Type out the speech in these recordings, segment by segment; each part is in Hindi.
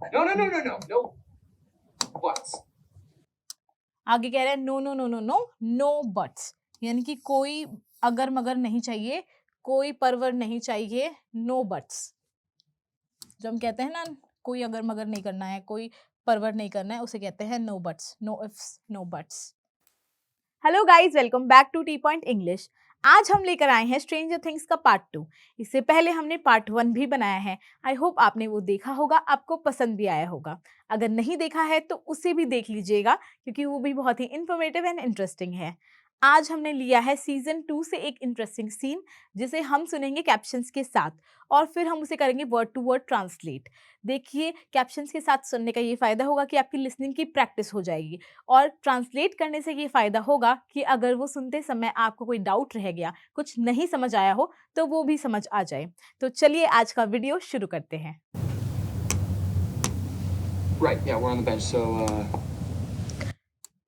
No, no, no, no, no, no buts. आगे कह रहे हैं no no no no no no buts, यानी कि कोई अगर मगर नहीं चाहिए, कोई परवर नहीं चाहिए, नो बट्स। जो हम कहते हैं ना, कोई अगर मगर नहीं करना है, कोई परवर नहीं करना है, उसे कहते हैं no buts, no ifs, no buts. Hello guys, welcome back to T point English. आज हम लेकर आए हैं स्ट्रेंजर थिंग्स का पार्ट 2। इससे पहले हमने पार्ट 1 भी बनाया है। आई होप आपने वो देखा होगा, आपको पसंद भी आया होगा। अगर नहीं देखा है तो उसे भी देख लीजिएगा, क्योंकि वो भी बहुत ही इंफॉर्मेटिव एंड इंटरेस्टिंग है। आज हमने लिया है सीजन 2 से एक इंटरेस्टिंग सीन, जिसे हम सुनेंगे कैप्शंस के साथ, और फिर हम उसे करेंगे वर्ड टू वर्ड ट्रांसलेट। देखिए, कैप्शंस के साथ सुनने का ये फायदा होगा कि आपकी लिसनिंग की प्रैक्टिस हो जाएगी, और ट्रांसलेट करने से ये फ़ायदा होगा कि अगर वो सुनते समय आपको कोई डाउट रह गया, कुछ नहीं समझ आया हो, तो वो भी समझ आ जाए। तो चलिए आज का वीडियो शुरू करते हैं। Right, yeah, we're on the bench, so,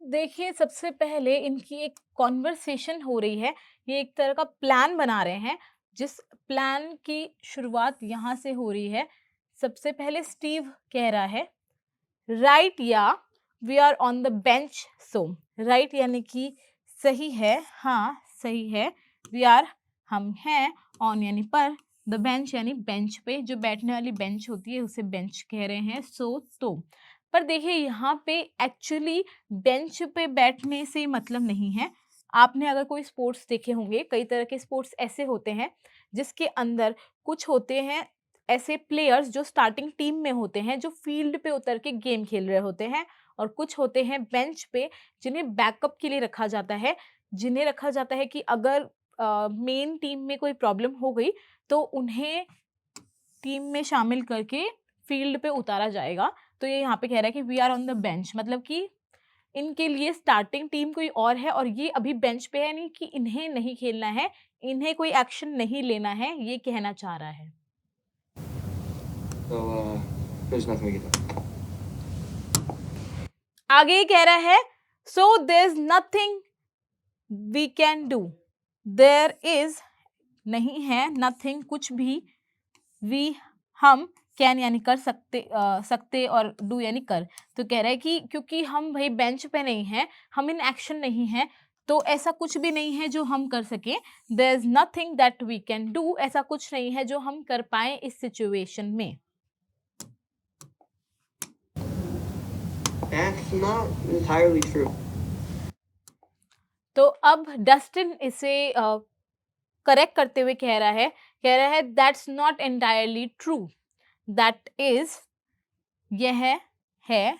देखिए, सबसे पहले इनकी एक कॉन्वर्सेशन हो रही है। ये एक तरह का प्लान बना रहे हैं, जिस प्लान की शुरुआत यहाँ से हो रही है। सबसे पहले स्टीव कह रहा है, राइट या we are on the bench so. Right यानी कि सही है, हाँ सही है। वी आर हम हैं, ऑन यानी पर, द बेंच यानी बेंच पे, जो बैठने वाली बेंच होती है उसे बेंच कह रहे हैं, सो तो। पर देखिए, यहाँ पे एक्चुअली बेंच पे बैठने से मतलब नहीं है। आपने अगर कोई स्पोर्ट्स देखे होंगे, कई तरह के स्पोर्ट्स ऐसे होते हैं जिसके अंदर कुछ होते हैं ऐसे प्लेयर्स जो स्टार्टिंग टीम में होते हैं, जो फील्ड पे उतर के गेम खेल रहे होते हैं, और कुछ होते हैं बेंच पे जिन्हें बैकअप के लिए रखा जाता है, जिन्हें रखा जाता है कि अगर मेन टीम में कोई प्रॉब्लम हो गई तो उन्हें टीम में शामिल करके फील्ड पे उतारा जाएगा। तो ये यहाँ पे कह रहा है कि we are on the bench, मतलब कि इनके लिए स्टार्टिंग टीम कोई और है और ये अभी बेंच पे है, नहीं कि इन्हें नहीं खेलना है, इन्हें कोई एक्शन नहीं लेना है, ये कहना चाह रहा है। so, there's nothing we can do. आगे ये कह रहा है, so there is nothing we can do. There is नहीं है, नथिंग कुछ भी, वी हम, कैन यानी कर सकते, सकते, और डू यानी कर। तो कह रहा है कि क्योंकि हम भाई बेंच पे नहीं हैं, हम इन एक्शन नहीं हैं, तो ऐसा कुछ भी नहीं है जो हम कर सकें। There is nothing that we can do, ऐसा कुछ नहीं है जो हम कर पाए इस सिचुएशन में। That's not entirely true. तो अब डस्टिन इसे करेक्ट करते हुए कह रहा है that's not entirely true. That is यह है,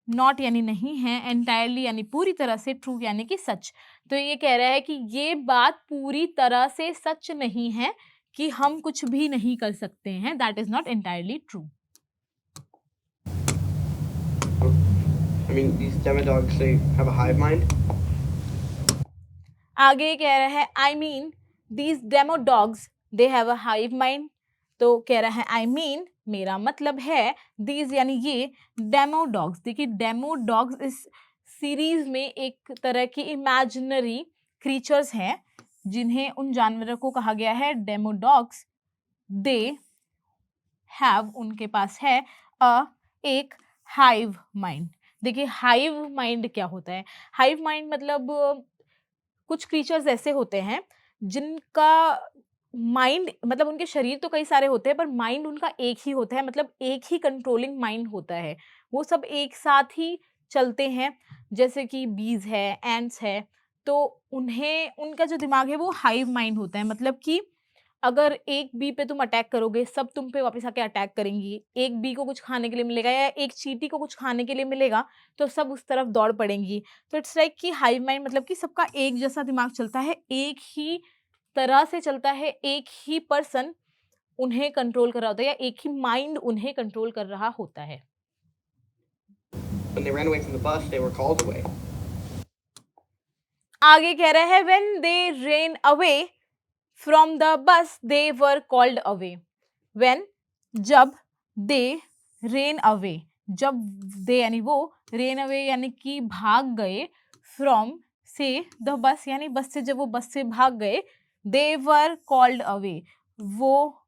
नॉट यानी नहीं है, एंटायरली यानी पूरी तरह से, ट्रू यानी कि सच। तो ये कह रहा है कि ये बात पूरी तरह से सच नहीं है कि हम कुछ भी नहीं कर सकते हैं। That is not entirely true. I mean, these demodogs, they have a hive mind. आगे कह रहा है, I mean these demo dogs they have a hive mind. तो कह रहा है आई मीन, मेरा मतलब है, दीज यानी ये, डेमो डॉग्स। देखिए, डेमो डॉग्स इस सीरीज में एक तरह की इमेजिनरी क्रीचर्स हैं, जिन्हें उन जानवरों को कहा गया है डेमो डॉग्स। दे हैव, उनके पास है, एक हाइव माइंड। देखिए, हाइव माइंड क्या होता है? हाइव माइंड मतलब कुछ क्रीचर्स ऐसे होते हैं जिनका माइंड, मतलब उनके शरीर तो कई सारे होते हैं पर माइंड उनका एक ही होता है, मतलब एक ही कंट्रोलिंग माइंड होता है। वो सब एक साथ ही चलते हैं, जैसे कि बीज है, एंड्स है। तो उन्हें, उनका जो दिमाग है वो हाइव माइंड होता है, मतलब कि अगर एक बी पे तुम अटैक करोगे, सब तुम पे वापस आके अटैक करेंगी। एक बी को कुछ खाने के लिए मिलेगा या एक चींटी को कुछ खाने के लिए मिलेगा, तो सब उस तरफ दौड़ पड़ेंगी। तो इट्स लाइक कि हाइव माइंड मतलब कि सबका एक जैसा दिमाग चलता है, एक ही तरह से चलता है, एक ही पर्सन उन्हें कंट्रोल कर रहा होता है, या एक ही माइंड उन्हें कंट्रोल कर रहा होता है। When they ran away from the bus, they were called away. आगे कह रहा है, when they rain away from the bus they were called away. When, जब, दे रेन अवे, जब, दे यानी वो, रेन अवे यानी कि भाग गए, फ्रॉम से, द बस यानी बस से, जब वो बस से भाग गए, दे वर कॉल्ड अवे, वो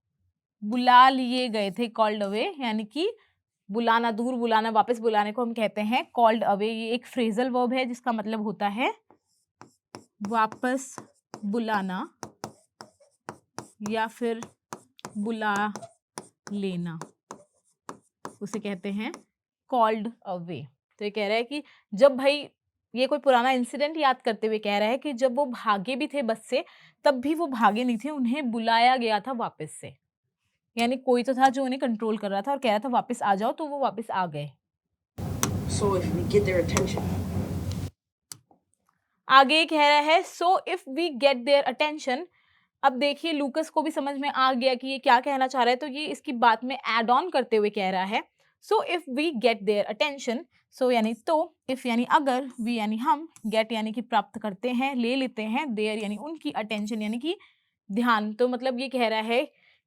बुला लिए गए थे, कॉल्ड अवे यानी कि बुलाना, दूर बुलाना, वापस बुलाने को हम कहते हैं कॉल्ड अवे। ये एक फ्रेजल वर्ब है जिसका मतलब होता है वापस बुलाना या फिर बुला लेना, उसे कहते हैं कॉल्ड अवे। तो ये कह रहा है कि जब भाई ये कोई पुराना इंसिडेंट याद करते हुए कह रहा है कि जब वो भागे भी थे बस से, तब भी वो भागे नहीं थे, उन्हें बुलाया गया था वापस से। यानी कोई तो था जो उन्हें कंट्रोल कर रहा था और कह रहा था वापस आ जाओ, तो वो वापस आ गए। So if we get their attention. आगे कह रहा है so if we get their attention. अब देखिए लूकस को भी समझ में आ गया कि ये क्या कहना चाह रहा है, तो ये इसकी बात में एड ऑन करते हुए कह रहा है so if we get their attention. So यानी तो, इफ यानी अगर, वी यानी हम, गेट यानी कि प्राप्त करते हैं, ले लेते हैं, देयर यानी उनकी, अटेंशन यानी कि ध्यान। तो मतलब ये कह रहा है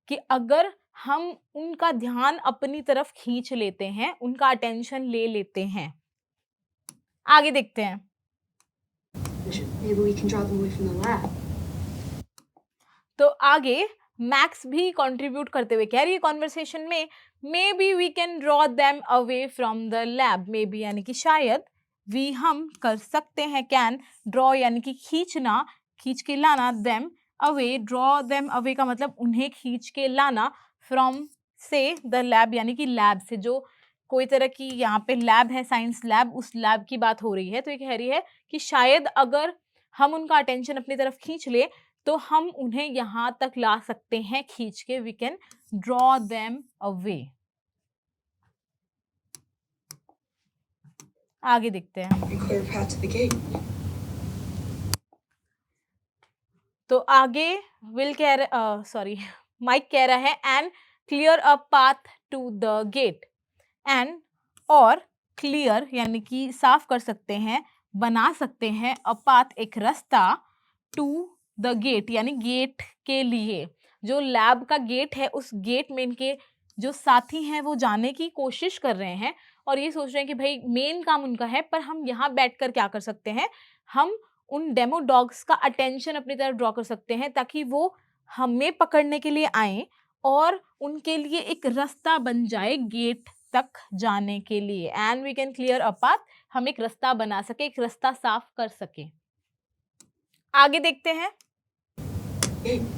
कि अगर हम उनका ध्यान अपनी तरफ खींच लेते हैं, उनका अटेंशन ले लेते हैं। आगे देखते हैं। Maybe we can draw them away from the lab. तो आगे मैक्स भी कंट्रीब्यूट करते हुए कह रही है कॉन्वर्सेशन में, maybe we can draw them away from the lab. Maybe यानी कि शायद, वी हम कर सकते हैं, कैन, ड्रॉ यानी कि खींचना, खींच के लाना, them away, draw them away का मतलब उन्हें खींच के लाना, फ्रॉम से, द लैब यानी कि लैब से, जो कोई तरह की यहाँ पे लैब है, साइंस लैब, उस लैब की बात हो रही है। तो ये कह रही है कि शायद अगर हम उनका अटेंशन अपनी तरफ खींच ले तो हम उन्हें यहाँ तक ला सकते हैं खींच के, we can draw them away. आगे देखते हैं। And clear a path to the gate. तो आगे विल कह रहा, सॉरी, माइक कह रहा है and clear a path to the gate. And और क्लियर यानी कि साफ कर सकते हैं, बना सकते हैं, अ पाथ एक रास्ता, टू द गेट यानी गेट के लिए। जो लैब का गेट है, उस गेट में इनके जो साथी हैं वो जाने की कोशिश कर रहे हैं और ये सोच रहे हैं कि भाई मेन काम उनका है, पर हम यहाँ बैठकर क्या कर सकते हैं, हम उन डेमो डॉग्स का अटेंशन अपनी तरफ ड्रॉ कर सकते हैं ताकि वो हमें पकड़ने के लिए आए और उनके लिए एक रास्ता बन जाए गेट तक जाने के लिए। And we can clear a path, हम एक रास्ता बना सके, एक रास्ता साफ कर सके। आगे देखते हैं।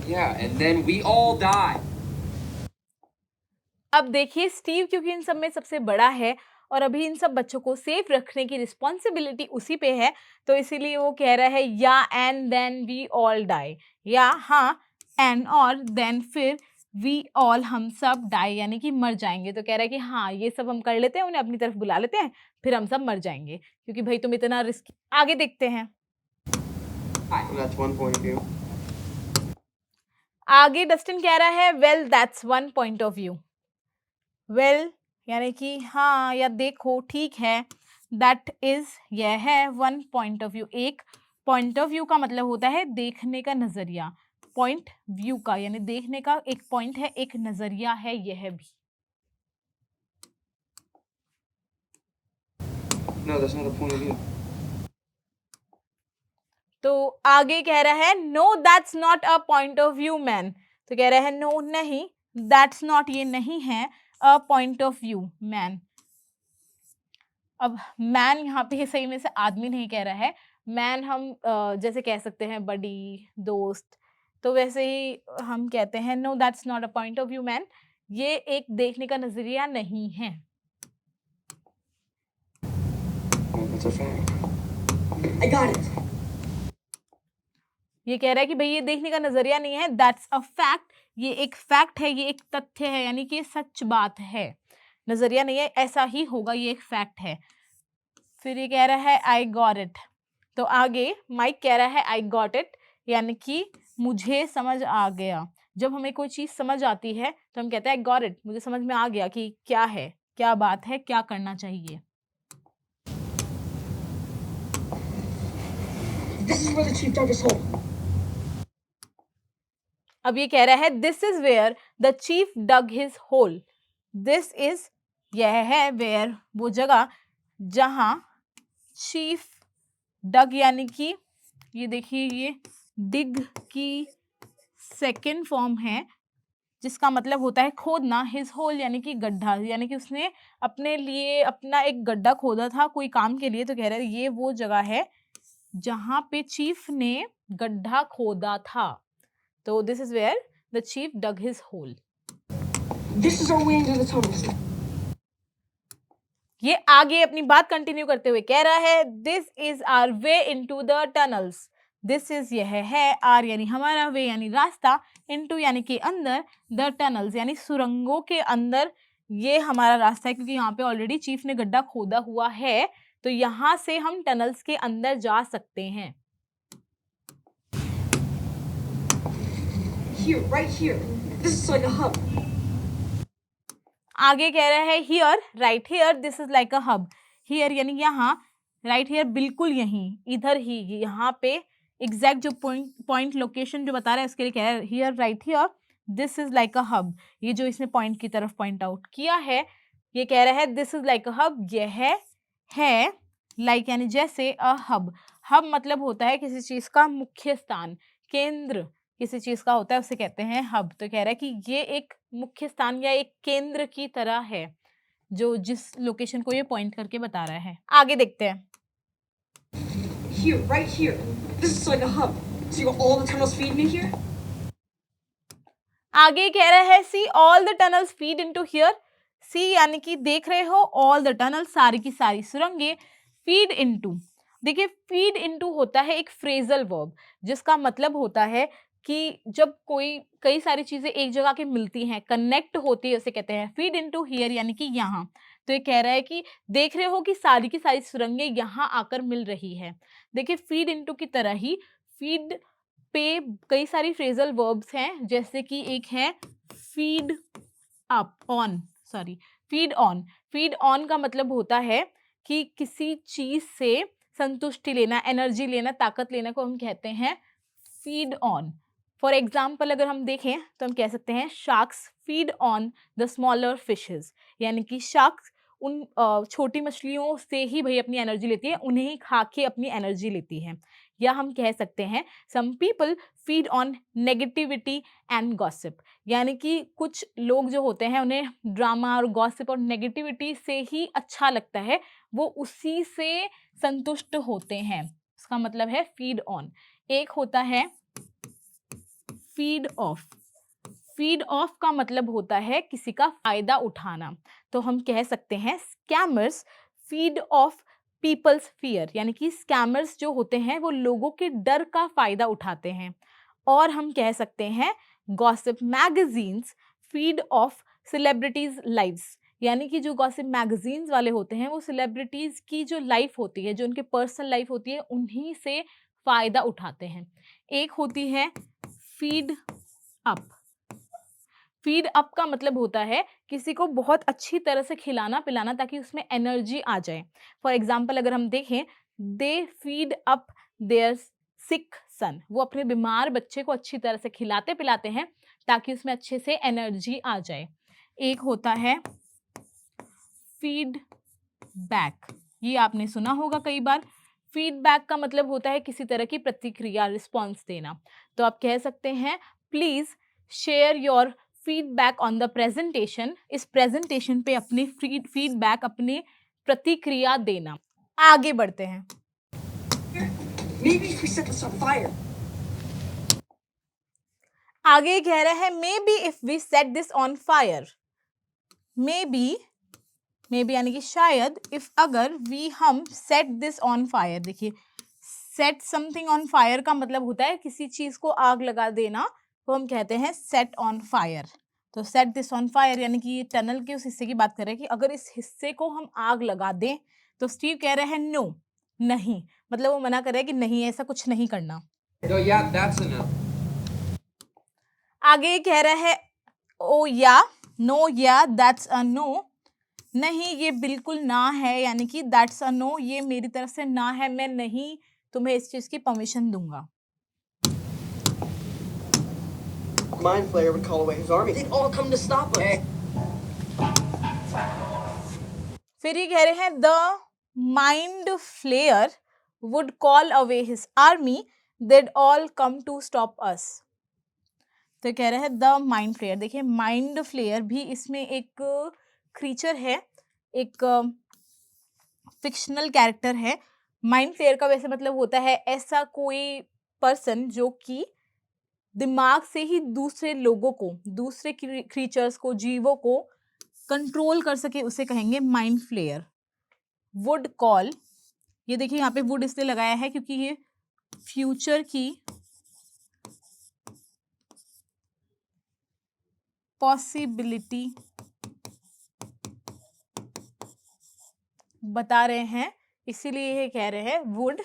Yeah, and then we all die. अब देखिए स्टीव क्योंकि इन सब में सबसे बड़ा है और अभी इन सब बच्चों को सेफ रखने की रिस्पॉन्सिबिलिटी उसी पे है, तो इसीलिए वो कह रहा है या and then we all die, या हाँ एंड और देन फिर वी ऑल हम सब डाई यानी कि मर जाएंगे। तो कह रहा है कि हाँ ये सब हम कर लेते हैं, उन्हें अपनी तरफ बुला लेते हैं, फिर हम सब मर जाएंगे क्योंकि भाई तुम इतना रिस्क। आगे देखते हैं। And that's one point of view. आगे डस्टिन कह रहा है well that's one point of view. Well यानी कि हाँ या देखो, ठीक है, दैट इज यह है, वन पॉइंट ऑफ व्यू, एक पॉइंट ऑफ व्यू का मतलब होता है देखने का नजरिया, पॉइंट व्यू का यानी देखने का एक पॉइंट है, एक नजरिया है यह भी। No, that's not a point of view. तो आगे कह रहा है no that's not a point of view man. तो कह रहा है नो नहीं, दैट्स नॉट ये नहीं है, अ पॉइंट ऑफ व्यू मैन। अब मैन यहाँ पे सही में से आदमी नहीं कह रहा है, मैन हम जैसे कह सकते हैं बडी, दोस्त, तो वैसे ही हम कहते हैं no that's not a point of view man, ये एक देखने का नजरिया नहीं है। Oh, that's a fact. I got it. ये कह रहा है कि भाई ये देखने का नजरिया नहीं है, दैट्स अ फैक्ट, ये एक फैक्ट है, ये एक तथ्य है, यानी कि ये सच बात है, नजरिया नहीं है, ऐसा ही होगा, ये एक फैक्ट है। फिर ये कह रहा है आई गॉट इट। तो आगे माइक कह रहा है आई गॉट इट यानी कि मुझे समझ आ गया। जब हमें कोई चीज समझ आती है तो हम कहते हैं आई गॉट इट, मुझे समझ में आ गया कि क्या है, क्या बात है, क्या करना चाहिए। This is where the chief dug his hole. अब ये कह रहा है this is where the chief dug his hole. This is यह है, वेयर वो जगह जहां चीफ डग यानी कि ये देखिए ये डिग की सेकेंड फॉर्म है, जिसका मतलब होता है खोदना, हिज होल यानी कि गड्ढा, यानी कि उसने अपने लिए अपना एक गड्ढा खोदा था कोई काम के लिए। तो कह रहे हैं ये वो जगह है जहां पे चीफ ने गड्ढा खोदा था। तो this is where the chief dug his hole. This is our way into the tunnels. ये आगे अपनी बात कंटिन्यू करते हुए कह रहा है this is our way into the tunnels. This is यह है, आर यानी हमारा, वे यानी रास्ता, इनटू यानी कि अंदर, द टनल्स यानी सुरंगों के अंदर ये हमारा रास्ता है, क्योंकि यहाँ पे ऑलरेडी चीफ ने गड्ढा खोदा हुआ है, तो यहाँ से हम टनल्स के अंदर जा सकते हैं। Here, right here. This is like a hub. आगे कह रहा है here, right here, this is like a hub. Here यानी यहाँ, राइट हियर बिल्कुल यहीं, इधर ही, यहाँ पे एग्जैक्ट जो पॉइंट लोकेशन जो बता रहा है उसके लिए कह रहा है here, right here, this is like a hub. ये जो इसने पॉइंट की तरफ पॉइंट आउट किया है, ये कह रहा है this is like a hub, यह है लाइक यानी जैसे अ हब। हब मतलब होता है किसी चीज का मुख्य स्थान, केंद्र किसी चीज का होता है उसे कहते हैं हब। तो कह रहा है कि ये एक मुख्य स्थान या एक केंद्र की तरह है जो जिस लोकेशन को ये पॉइंट करके बता रहा है। आगे देखते हैं। Here, right here. This is like a hub. See all the tunnels feed me here? आगे कह रहा है see all the tunnels feed into here. See यानी कि देख रहे हो, ऑल द टनल सारी की सारी सुरंगें, फीड इनटू, देखिए फीड इनटू होता है एक फ्रेजल वर्ब जिसका मतलब होता है कि जब कोई कई सारी चीजें एक जगह के मिलती हैं, कनेक्ट होती है, उसे कहते हैं फीड इनटू हियर यानी कि यहाँ। तो ये कह रहा है कि देख रहे हो कि सारी की सारी सुरंगें यहाँ आकर मिल रही है। देखिए फीड इनटू की तरह ही फीड पे कई सारी फ्रेजल वर्ब्स हैं, जैसे कि एक है feed up on, sorry feed on. Feed on का मतलब होता है कि किसी चीज से संतुष्टि लेना, एनर्जी लेना, ताकत लेना को हम कहते हैं फीड ऑन। फॉर एग्जाम्पल अगर हम देखें तो हम कह सकते हैं sharks feed on the smaller fishes, यानी कि शार्क्स उन छोटी मछलियों से ही भाई अपनी एनर्जी लेती है, उन्हें ही खा के अपनी एनर्जी लेती है। या हम कह सकते हैं some people feed on negativity and gossip, यानी कि कुछ लोग जो होते हैं उन्हें ड्रामा और गॉसिप और नेगेटिविटी से ही अच्छा लगता है, वो उसी से संतुष्ट होते हैं। इसका मतलब है फीड ऑन। एक होता है फीड ऑफ। फीड ऑफ का मतलब होता है किसी का फायदा उठाना। तो हम कह सकते हैं scammers feed off people's fear, यानी कि स्कैमर्स जो होते हैं वो लोगों के डर का फायदा उठाते हैं। और हम कह सकते हैं gossip magazines feed of celebrities lives, यानी कि जो गॉसिप मैगजीन्स वाले होते हैं वो सेलिब्रिटीज की जो लाइफ होती है, जो उनके पर्सनल लाइफ होती है, उन्हीं से फायदा उठाते हैं। एक होती है फीड अप। फीड अप का मतलब होता है किसी को बहुत अच्छी तरह से खिलाना पिलाना ताकि उसमें एनर्जी आ जाए। फॉर एग्जाम्पल अगर हम देखें, दे फीड अप देयर सिक सन, वो अपने बीमार बच्चे को अच्छी तरह से खिलाते पिलाते हैं ताकि उसमें अच्छे से एनर्जी आ जाए। एक होता है फीड बैक, ये आपने सुना होगा कई बार। फीडबैक का मतलब होता है किसी तरह की प्रतिक्रिया, रिस्पॉन्स देना। तो आप कह सकते हैं please share your feedback on the presentation, इस प्रेजेंटेशन पे अपनी फीडबैक, अपनी प्रतिक्रिया देना। आगे बढ़ते हैं। Maybe if we set this on fire. आगे कह रहा है maybe if we set this on fire. Maybe यानी कि शायद, इफ अगर, वी हम सेट दिस ऑन फायर। देखिए सेट समथिंग ऑन फायर का मतलब होता है किसी चीज को आग लगा देना, तो हम कहते हैं सेट ऑन फायर। तो सेट दिस ऑन फायर यानी कि ये टनल के उस हिस्से की बात कर रहे हैं कि अगर इस हिस्से को हम आग लगा दें। तो स्टीव कह रहे हैं नो, नहीं, मतलब वो मना कर रहे हैं कि नहीं, ऐसा कुछ नहीं करना। No, yeah, that's enough. आगे कह रहा है ओ या, नो या, दैट्स अ नो, नहीं ये बिल्कुल ना है, यानी कि दैट्स अ नो, ये मेरी तरफ से ना है, मैं नहीं तुम्हें इस चीज की परमिशन दूंगा। Mind Flayer would call away his army. They'd all come to stop us. फिर ये कह रहे हैं the mind flayer would call away his army, they'd all come to stop us। तो कह रहा है द माइंड फ्लेयर। देखिए माइंड फ्लेयर भी इसमें एक क्रीचर है, एक फिक्शनल कैरेक्टर है। माइंड फ्लेयर का वैसे मतलब होता है ऐसा कोई पर्सन जो कि दिमाग से ही दूसरे लोगों को, दूसरे क्रीचर्स को, जीवों को कंट्रोल कर सके, उसे कहेंगे माइंड फ्लेयर। वुड कॉल, ये देखिए यहाँ पे वुड इसलिए लगाया है क्योंकि ये फ्यूचर की पॉसिबिलिटी बता रहे हैं, इसीलिए ये कह रहे हैं वुड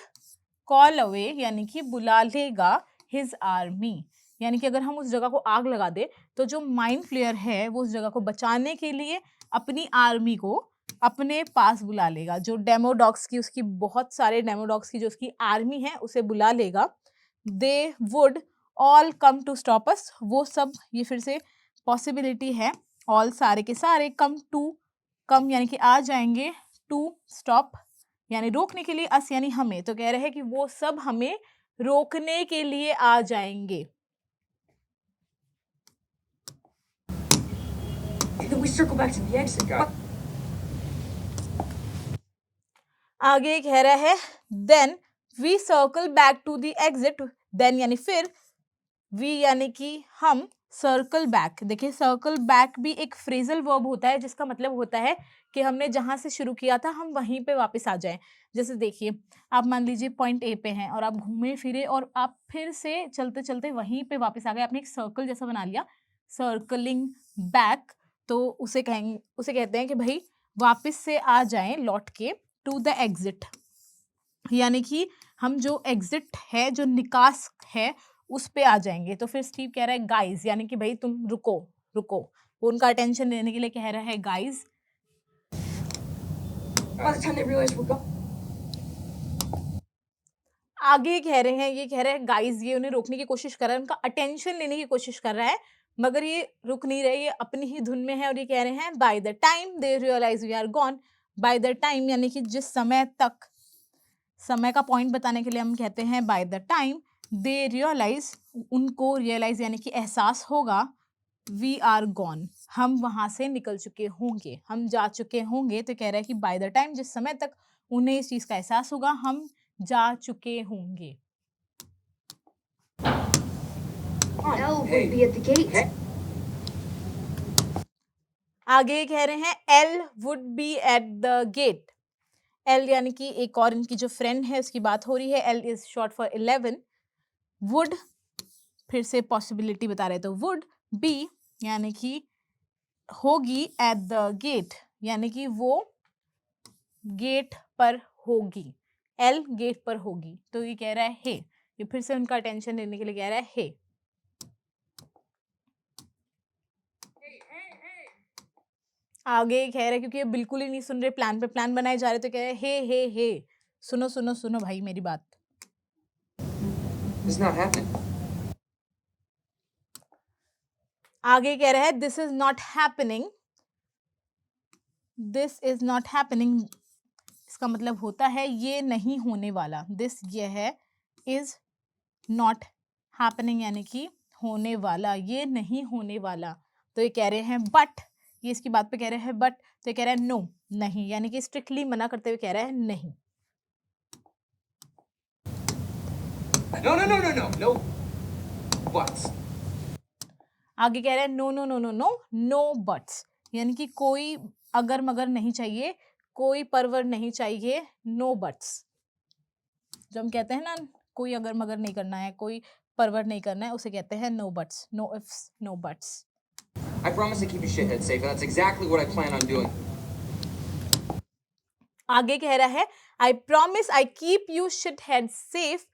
कॉल अवे, यानी कि बुला लेगा हिज आर्मी। यानी कि अगर हम उस जगह को आग लगा दे तो जो माइंड फ्लेयर है वो उस जगह को बचाने के लिए अपनी आर्मी को अपने पास बुला लेगा। जो डेमोडॉग्स की, उसकी बहुत सारे डेमोडॉग्स की जो उसकी आर्मी है उसे बुला लेगा। They would all come to stop us, वो सब, ये फिर से पॉसिबिलिटी है, ऑल सारे के सारे, कम टू, कम यानी कि आ जाएंगे, टू स्टॉप यानी रोकने के लिए, अस यानी हमें। तो कह रहे हैं कि वो सब हमें रोकने के लिए आ जाएंगे। Then we circle back to the exit. Got आगे कह रहा है then we circle back to the exit. Then यानी फिर, वी यानी कि हम, सर्कल बैक, देखिए सर्कल बैक भी एक फ्रेजल वर्ब होता है जिसका मतलब होता है कि हमने जहां से शुरू किया था हम वहीं पे वापस आ जाएं। जैसे देखिए आप मान लीजिए पॉइंट ए पे हैं और आप घूमे फिरे और आप फिर से चलते चलते वहीं पे वापस आ गए, आपने एक सर्कल जैसा बना लिया, सर्कलिंग बैक। तो उसे कहेंगे, उसे कहते हैं कि भाई वापस से आ जाएं, लौट के, टू द एग्जिट, यानी कि हम जो एग्जिट है, जो निकास है, उस पे आ जाएंगे। तो फिर स्टीव कह रहा है गाइज, यानी कि भाई तुम रुको रुको, वो उनका अटेंशन लेने के लिए कह रहा है guys. By the time they realize we're gone. आगे कह रहे हैं, ये कह रहे हैं गाइज, ये उन्हें रोकने की कोशिश कर रहा है, उनका अटेंशन लेने की कोशिश कर रहा है, मगर ये रुक नहीं रहे, ये अपनी ही धुन में है और ये कह रहे हैं by the time they realize we are gone. By the time यानी कि जिस समय तक, समय का पॉइंट बताने के लिए हम कहते हैं by the time they realize, उनको रियलाइज यानी कि एहसास होगा, वी आर गॉन, हम वहां से निकल चुके होंगे, हम जा चुके होंगे। तो कह रहा है कि बाय द टाइम, जिस समय तक उन्हें इस चीज का एहसास होगा, हम जा चुके होंगे। Elle Hey. would be at the gate. Hey. आगे कह रहे हैं El would be at the gate. El यानी कि एक और इनकी जो फ्रेंड है उसकी बात हो रही है, L is short for 11। Would फिर से पॉसिबिलिटी बता रहे, तो वुड बी यानी कि होगी, एट द गेट यानी कि वो गेट पर होगी, एल गेट पर होगी। तो ये कह रहा है हे, ये फिर से उनका अटेंशन लेने के लिए कह रहा है हे। आगे कह रहा है क्योंकि ये बिल्कुल ही नहीं सुन रहे, प्लान पे प्लान बनाए जा रहे, तो कह रहे हैं हे हे हे, सुनो सुनो सुनो भाई मेरी बात। It's not happening. आगे कह रहा है this is not happening, this is not happening, इसका मतलब होता है ये नहीं होने वाला। दिस ये है, इज नॉट हैपनिंग यानी कि होने वाला, ये नहीं होने वाला। तो ये कह रहे हैं बट, ये इसकी बात पे कह रहे हैं बट, तो ये कह रहा है नो, नहीं, यानी कि स्ट्रिक्टली मना करते हुए कह रहा है नहीं। No, no, no, no, no, no. Buts. आगे कह रहे हैं no no no no no no buts, यानी कि कोई अगर मगर नहीं चाहिए, कोई परवर नहीं चाहिए, नो बट्स। जब हम कहते हैं ना कोई अगर मगर नहीं करना है, कोई परवर नहीं करना है, उसे कहते हैं no buts, no ifs no buts. I promise to keep you shithead safe, and that's exactly what I plan on doing. आगे कह रहा है I promise I keep you shit head safe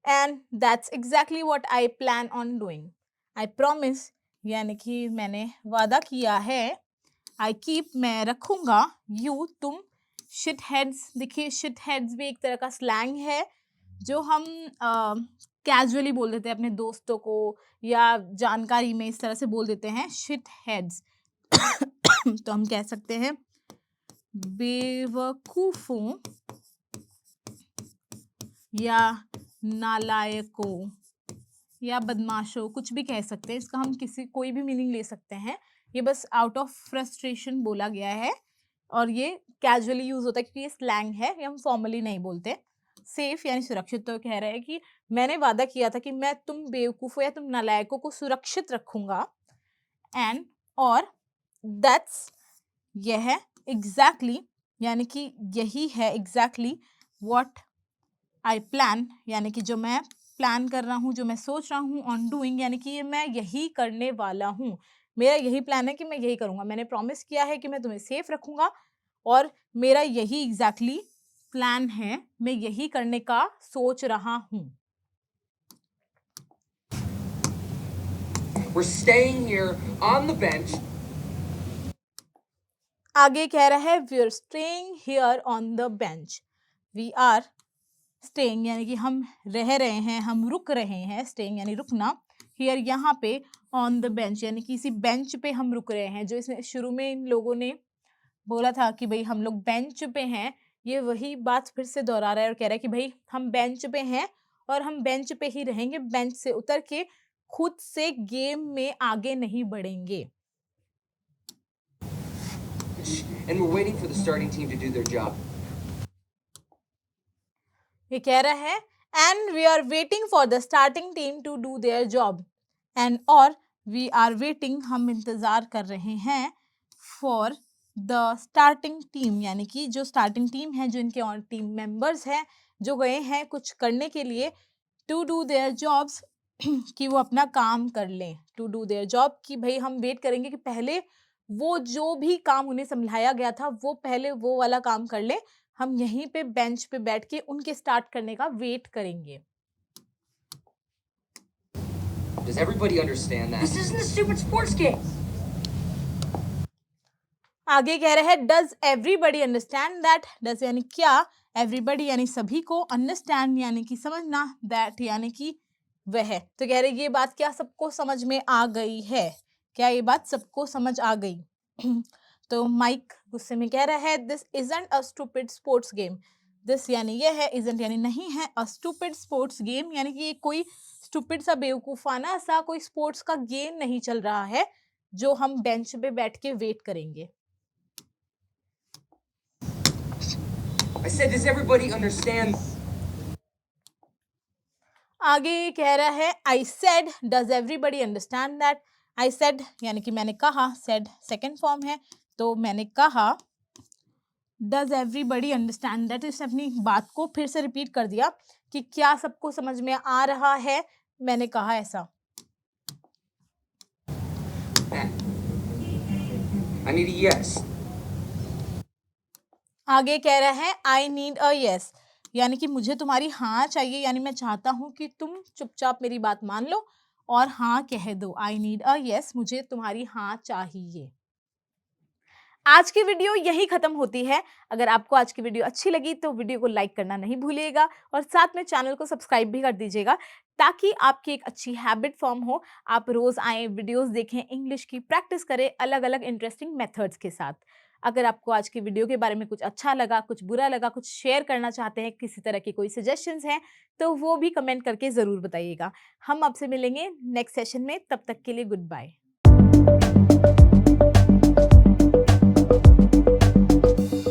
and that's exactly what I plan on doing. I promise यानी कि मैंने वादा किया है, आई कीप मैं रखूंगा, यू तुम, शिट हेड्स, देखिए शिट हेड्स भी एक तरह का स्लैंग है जो हम कैजुअली बोल देते हैं अपने दोस्तों को या जानकारी में इस तरह से बोल देते हैं, शिट हेड्स। तो हम कह सकते हैं बेवकूफों या नालायकों या बदमाश हो, कुछ भी कह सकते हैं। इसका हम कोई भी मीनिंग ले सकते हैं। ये बस आउट ऑफ फ्रस्ट्रेशन बोला गया है और ये कैजुअली यूज होता है क्योंकि ये स्लैंग है, ये हम फॉर्मली नहीं बोलते। सेफ यानी सुरक्षित, तो कह रहे हैं कि मैंने वादा किया था कि मैं तुम बेवकूफों या तुम नालायकों को सुरक्षित रखूंगा। एंड और दैट्स, यह है एग्जैक्टली यानी कि यही है एग्जैक्टली व्हाट आई प्लान, यानी कि जो मैं प्लान कर रहा हूँ, जो मैं सोच रहा हूँ, ऑन डूइंग यानी कि ये मैं यही करने वाला हूँ। मेरा यही प्लान है कि मैं यही करूँगा। मैंने प्रॉमिस किया है कि मैं तुम्हें सेफ रखूँगा और मेरा यही एग्जैक्टली प्लान है, मैं यही करने का सोच रहा हूँ। We're staying here on the bench. आगे कह रहा है we are staying here on the bench. We are staying यानी कि हम रह रहे हैं, हम रुक रहे हैं। स्टेइंग यानी रुकना। हियर यहाँ पे, ऑन द बेंच यानी कि इसी बेंच पे हम रुक रहे हैं। जो इसमें शुरू में इन लोगों ने बोला था कि भाई हम लोग बेंच पे हैं, ये वही बात फिर से दोहरा रहा है और कह रहा है कि भाई हम बेंच पे हैं और हम बेंच पे ही रहेंगे, बेंच से उतर के खुद से गेम में आगे नहीं बढ़ेंगे। And we're waiting for the starting team to do their job. ये कह रहा है and we are waiting for the starting team to do their job. And और वी आर वेटिंग, हम इंतजार कर रहे हैं, फॉर द स्टार्टिंग टीम यानी कि जो स्टार्टिंग टीम है, जो इनके और टीम मेंबर्स हैं, जो गए हैं कुछ करने के लिए, टू डू देयर जॉब्स कि वो अपना काम कर लें। टू डू देयर जॉब कि भाई हम वेट करेंगे कि पहले वो जो भी काम उन्हें समझाया गया था वो पहले वो वाला काम कर ले। हम यहीं पे बेंच पे बैठ के उनके स्टार्ट करने का वेट करेंगे। Does everybody understand that? This isn't a stupid sports game. आगे कह रहा है does everybody understand that. Does यानी क्या, एवरीबडी यानी सभी को, अंडरस्टैंड यानी कि समझना, दैट यानी कि वह। तो कह रहे ये बात क्या सबको समझ में आ गई है? क्या ये बात सबको समझ आ गई? तो माइक गुस्से में कह रहा है this isn't a stupid sports game. This यानी यह है, इजंट यानी नहीं है, अ स्टूपिड स्पोर्ट्स गेम यानी कि ये कोई स्टूपिड सा बेवकूफाना सा कोई स्पोर्ट्स का गेम नहीं चल रहा है जो हम बेंच पे बैठ के वेट करेंगे। I said, does everybody understand? आगे कह रहा है I said does everybody understand that. I said यानी कि मैंने कहा, सेड सेकंड फॉर्म है, तो मैंने कहा। डज एवरीबडी अंडरस्टैंड दैट, इसने अपनी बात को फिर से रिपीट कर दिया कि क्या सबको समझ में आ रहा है, मैंने कहा ऐसा। I need a yes. आगे कह रहा है आई नीड अ यस यानी कि मुझे तुम्हारी हाँ चाहिए, यानी मैं चाहता हूँ कि तुम चुपचाप मेरी बात मान लो और हाँ कह दो। आई नीड अ यस, मुझे तुम्हारी हाँ चाहिए। आज की वीडियो यही खत्म होती है। अगर आपको आज की वीडियो अच्छी लगी तो वीडियो को लाइक करना नहीं भूलिएगा और साथ में चैनल को सब्सक्राइब भी कर दीजिएगा ताकि आपकी एक अच्छी हैबिट फॉर्म हो। आप रोज आए, वीडियोस देखें, इंग्लिश की प्रैक्टिस करें अलग अलग इंटरेस्टिंग मेथड्स के साथ। अगर आपको आज की वीडियो के बारे में कुछ अच्छा लगा, कुछ बुरा लगा, कुछ शेयर करना चाहते हैं, किसी तरह की कोई सजेशंस हैं तो वो भी कमेंट करके ज़रूर बताइएगा। हम आपसे मिलेंगे नेक्स्ट सेशन में, तब तक के लिए गुड बाय।